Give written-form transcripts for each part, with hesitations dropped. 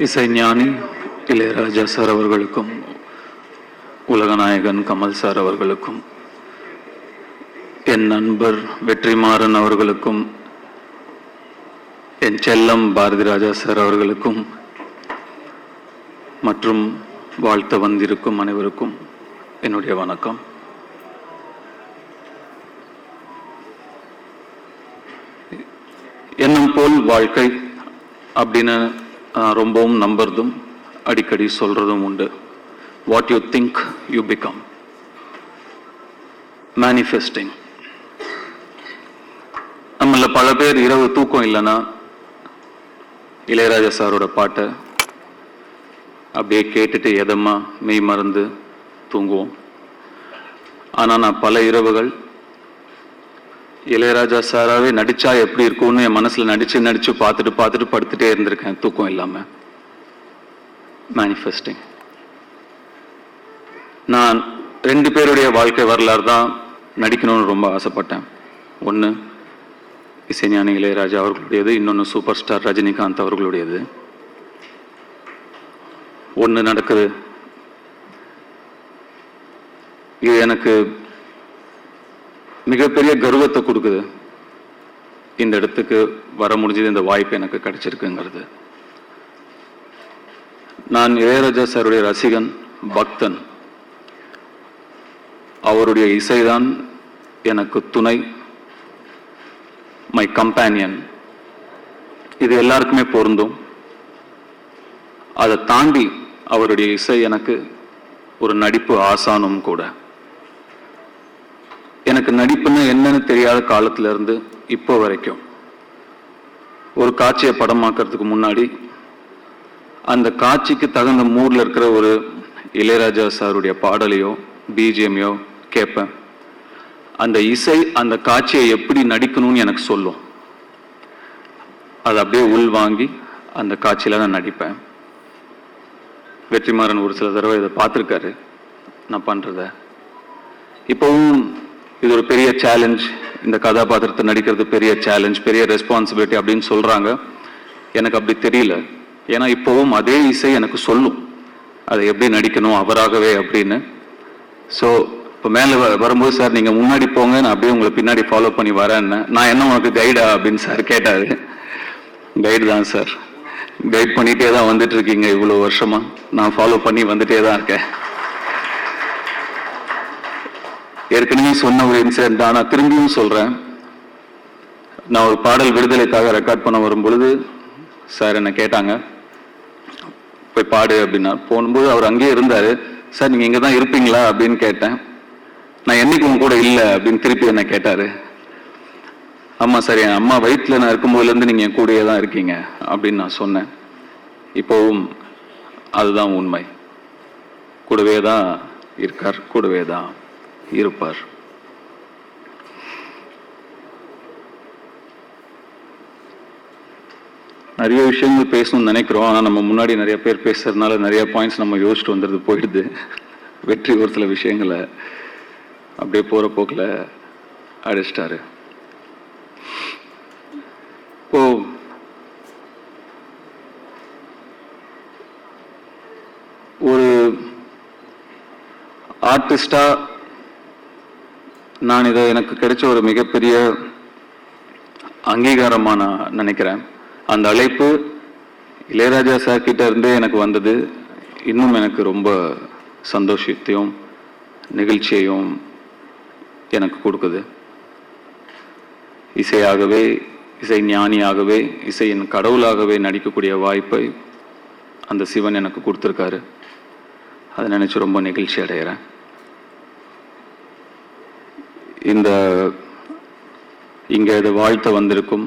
இசைஞானி இளையராஜா சார் அவர்களுக்கும் உலகநாயகன் கமல் சார் அவர்களுக்கும் என் நண்பர் வெற்றிமாறன் அவர்களுக்கும் என் செல்லம் பாரதி ராஜா சார் அவர்களுக்கும் மற்றும் வாழ்த்த வந்திருக்கும் அனைவருக்கும் என்னுடைய வணக்கம். எண்ணம் போல் வாழ்க்கை அப்படின்னு ரொம்பவும் நம்புறதும் அடிக்கடி சொல்றதும் உண்டு. What you think you become. Manifesting. நம்மள பல பேர் இரவு தூக்கம் இல்லைன்னா இளையராஜா சாரோட பாட்டை அப்படியே கேட்டுட்டு எதமா மெய் மறந்து தூங்குவோம். ஆனால் நான் பல இரவுகள் இளையராஜா சாராவே நடிச்சா எப்படி இருக்கும்னு என் மனசுல நடிச்சு பார்த்துட்டு படுத்துட்டே இருந்திருக்கேன் தூக்கம் இல்லாம. மேனிஃபெஸ்டிங். நான் 2 பேருடைய வாழ்க்கை வரலாறு தான் நடிக்கணும்னு ரொம்ப ஆசைப்பட்டேன். ஒன்று இசைஞானி இளையராஜா அவர்களுடையது, இன்னொன்று சூப்பர் ஸ்டார் ரஜினிகாந்த் அவர்களுடையது. ஒன்று நடக்குது. இது எனக்கு மிகப்பெரிய கர்வத்தை கொடுக்குது. இந்த இடத்துக்கு வர முடிஞ்சது, இந்த வாய்ப்பு எனக்கு கிடைச்சிருக்குங்கிறது. நான் இளையராஜா சாருடைய ரசிகன், பக்தன். அவருடைய இசைதான் எனக்கு துணை, மை கம்பேனியன். இது எல்லாருக்குமே பொருந்தும். அதை தாண்டி அவருடைய இசை எனக்கு ஒரு நடிப்பு ஆசானும் கூட. எனக்கு நடிப்புன்னு என்னன்னு தெரியாத காலத்துல இருந்து இப்போ வரைக்கும் ஒரு காட்சியை படமாக்குறதுக்கு முன்னாடி அந்த காட்சிக்கு தகுந்த மூட்ல இருக்கிற ஒரு இளையராஜா சாருடைய பாடலையோ பிஜிஎம்யோ கேட்பேன். அந்த இசை அந்த காட்சியை எப்படி நடிக்கணும்னு எனக்கு சொல்லும். அதை அப்படியே உள்வாங்கி அந்த காட்சியில நான் நடிப்பேன். வெற்றிமாறன் ஒரு சில தடவை இதை பார்த்துருக்காரு நான் பண்றத. இப்பவும் இது ஒரு பெரிய சேலஞ்ச், இந்த கதாபாத்திரத்தை நடிக்கிறது பெரிய சேலஞ்ச், பெரிய ரெஸ்பான்சிபிலிட்டி அப்படின்னு சொல்றாங்க. எனக்கு அப்படி தெரியல. ஏன்னா இப்போவும் அதே இசை எனக்கு சொல்லும் அதை எப்படி நடிக்கணும் அவராகவே அப்படின்னு. ஸோ இப்போ மேலே வரும்போது சார் நீங்கள் முன்னாடி போங்க, நான் அப்படியே உங்களை பின்னாடி ஃபாலோ பண்ணி வரேன்னு. நான் என்ன உனக்கு கைடா அப்படின்னு சார் கேட்டாரு. கைடு தான் சார், கைட் பண்ணிட்டே தான் வந்துட்டு இருக்கீங்க இவ்வளோ வருஷமா. நான் ஃபாலோ பண்ணி வந்துட்டே தான் இருக்கேன். ஏற்கனவே சொன்ன ஒரு இன்சிடென்ட் தான், நான் திரும்பியும் சொல்றேன். நான் ஒரு பாடல் விடுதலைக்காக ரெக்கார்ட் பண்ண வரும் பொழுது சார் என்ன கேட்டாங்க, போய் பாடு அப்படின்னா. போகும்போது அவர் அங்கேயே இருந்தாரு. சார் நீங்க இங்க தான் இருப்பீங்களா அப்படின்னு கேட்டேன். நான் என்னைக்கு உங்க கூட இல்லை அப்படின்னு திருப்பி என்ன கேட்டாரு. ஆமா சார், என் அம்மா வயிற்றுல நான் இருக்கும்போதுல இருந்து நீங்க என் கூடயே தான் இருக்கீங்க அப்படின்னு நான் சொன்னேன். இப்போவும் அதுதான் உண்மை. கூடவே தான் இருக்கார், கூடவே தான் இருப்பார். நிறைய விஷயங்கள் பேசணும்னு நினைக்கிறோம். ஆனால் நம்ம முன்னாடி நிறைய பேர் பேசுறதுனால நிறைய பாயிண்ட்ஸ் நம்ம யோசிச்சுட்டு வந்துடுது, போயிடுது. வெற்றி ஒரு சில விஷயங்களை அப்படியே போற போக்கில் அடிச்சிட்டாரு. இப்போ ஒரு ஆர்டிஸ்டா நான் இதை எனக்கு கிடைச்ச ஒரு மிகப்பெரிய அங்கீகாரமா நான் நினைக்கிறேன். அந்த அழைப்பு இளையராஜா சார் கிட்ட இருந்தே எனக்கு வந்தது. இன்னும் எனக்கு ரொம்ப சந்தோஷத்தையும் நிகழ்ச்சியையும் எனக்கு கொடுக்குது. இசையாகவே, இசை ஞானியாகவே, இசையின் கடவுளாகவே நடிக்கக்கூடிய வாய்ப்பை அந்த சிவன் எனக்கு கொடுத்துருக்காரு. அதை நினைச்சு ரொம்ப நிகழ்ச்சி அடைகிறேன். இங்க இதை வாழ்த்த வந்திருக்கும்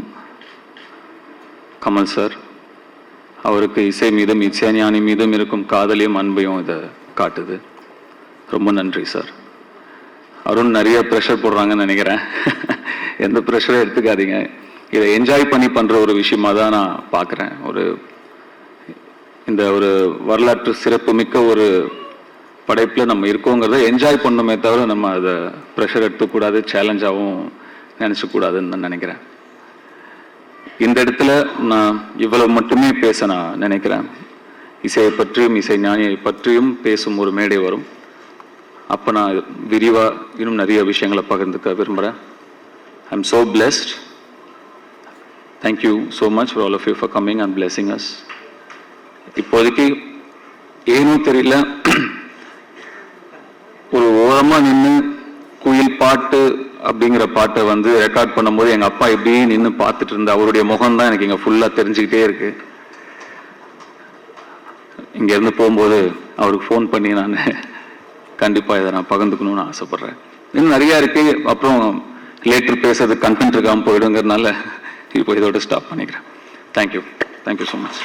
கமல் சார், அவருக்கு இசை மீதும் இசைஞானி மீதும் இருக்கும் காதலையும் அன்பையும் இதை காட்டுது. ரொம்ப நன்றி சார். அருண் நிறைய ப்ரெஷர் போடுறாங்கன்னு நினைக்கிறேன். எந்த ப்ரெஷரும் எடுத்துக்காதீங்க. இதை என்ஜாய் பண்ணி பண்ற ஒரு விஷயமா தான் நான் பார்க்குறேன். இந்த ஒரு வரலாற்று சிறப்பு மிக்க ஒரு படைப்புல நம்ம இருக்கோங்கிறத என்ஜாய் பண்ணணுமே தவிர நம்ம அதை ப்ரெஷர் எடுத்துக்கூடாது, சேலஞ்சாகவும் நினைச்சக்கூடாதுன்னு நான் நினைக்கிறேன். இந்த இடத்துல நான் இவ்வளவு மட்டுமே பேச நான் நினைக்கிறேன். இசையை பற்றியும் இசை ஞானியை பற்றியும் பேசும் ஒரு மேடை வரும். அப்போ நான் விரிவாக இன்னும் நிறைய விஷயங்களை பகிர்ந்துக்க விரும்புகிறேன். I am so blessed. Thank you so much for all of you for coming and blessing us. இப்போதைக்கு ஏனோ தெரியல, ஒரு ஓரமா நின்று குயில் பாட்டு அப்படிங்கிற பாட்டை வந்து ரெக்கார்ட் பண்ணும்போது எங்க அப்பா எப்படி நின்று பார்த்துட்டு இருந்த அவருடைய முகம் தான் எனக்கு இங்க ஃபுல்லா தெரிஞ்சுக்கிட்டே இருக்கு. இங்க இருந்து போகும்போது அவருக்கு ஃபோன் பண்ணி நான் கண்டிப்பா இதை நான் பகிர்ந்துக்கணும்னு ஆசைப்படுறேன். இன்னும் நிறைய இருக்கு, அப்புறம் லேட்டர் பேசுறது கண்டென்ட் இருக்காம போயிடுங்கிறதுனால இப்போ இதோட ஸ்டாப் பண்ணிக்கிறேன். Thank you so much.